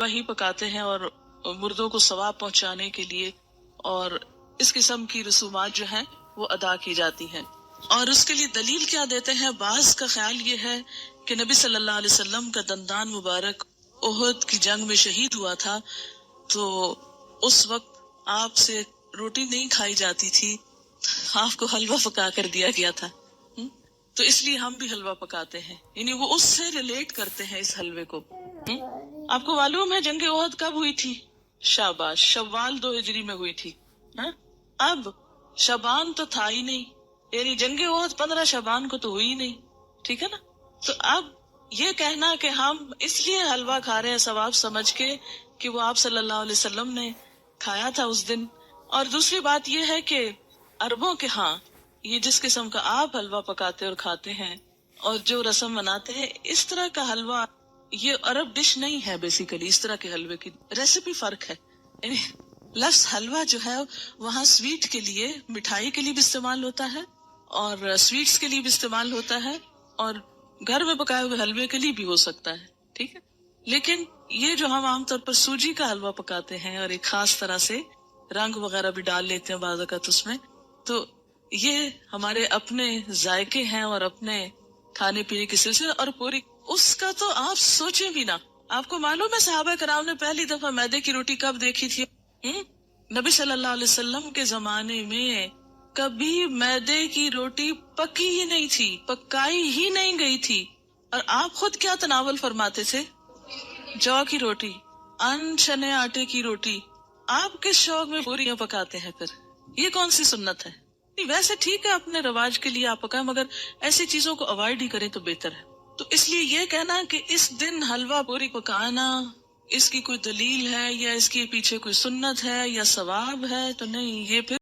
वही पकाते हैं और मुर्दों को सवाब पहुंचाने के लिए, और इस किस्म की रसूमात जो हैं वो अदा की जाती हैं। और उसके लिए दलील क्या देते हैं? बाज का ख्याल ये है कि नबी सल्लल्लाहु अलैहि वसल्लम का दंदान मुबारक उहद की जंग में शहीद हुआ था, तो उस वक्त आपसे रोटी नहीं खाई जाती थी, आपको हलवा पका कर दिया गया था। तो इसलिए हम भी हलवा पकाते हैं, यानी वो उससे रिलेट करते हैं इस हलवे को। आपको मालूम है जंग उहद कब हुई थी? शाबाश, शव्वाल 2 हिजरी में हुई थी। अब शबान तो था ही नहीं, यानी जंग उहद 15 शबान को तो हुई ही नहीं, ठीक है ना। तो अब ये कहना कि हम इसलिए हलवा खा रहे हैं सवाब समझ के कि वो आप सल्लल्लाहु अलैहि वसल्लम ने खाया था उस दिन। और दूसरी बात ये है कि अरबों के यहाँ ये जिस किस्म का आप हलवा पकाते और खाते हैं और जो रस्म मनाते हैं, इस तरह का हलवा ये अरब डिश नहीं है। बेसिकली इस तरह के हलवे की रेसिपी फर्क है। लफ्ज हलवा जो है वहाँ स्वीट के लिए, मिठाई के लिए भी इस्तेमाल होता है और स्वीट्स के लिए भी इस्तेमाल होता है, और घर में पकाए हुए हलवे के लिए भी हो सकता है, ठीक है। लेकिन ये जो हम आमतौर पर सूजी का हलवा पकाते हैं और एक खास तरह से रंग वगैरह भी डाल लेते हैं बाज़ औक़ात उसमें, तो ये हमारे अपने जायके हैं और अपने खाने पीने के सिलसिले, और पूरी उसका तो आप सोचे भी ना। आपको मालूम है सहाबा कराम ने पहली दफा मैदे की रोटी कब देखी थी? नबी सल्लल्लाहु अलैहि वसल्लम के जमाने में कभी मैदे की रोटी पकी ही नहीं थी, पकाई ही नहीं गई थी। और आप खुद क्या तनावल फरमाते थे? जौ की रोटी, अनछने आटे की रोटी। आप किस शौक में पूरियां पकाते हैं फिर? ये कौन सी सुन्नत है? वैसे ठीक है अपने रवाज के लिए आप पकाएं, मगर ऐसी चीजों को अवॉइड ही करें तो बेहतर है। तो इसलिए ये कहना कि इस दिन हलवा पूरी पकाना इसकी कोई दलील है या इसके पीछे कोई सुन्नत है या सवाब है, तो नहीं, ये फिर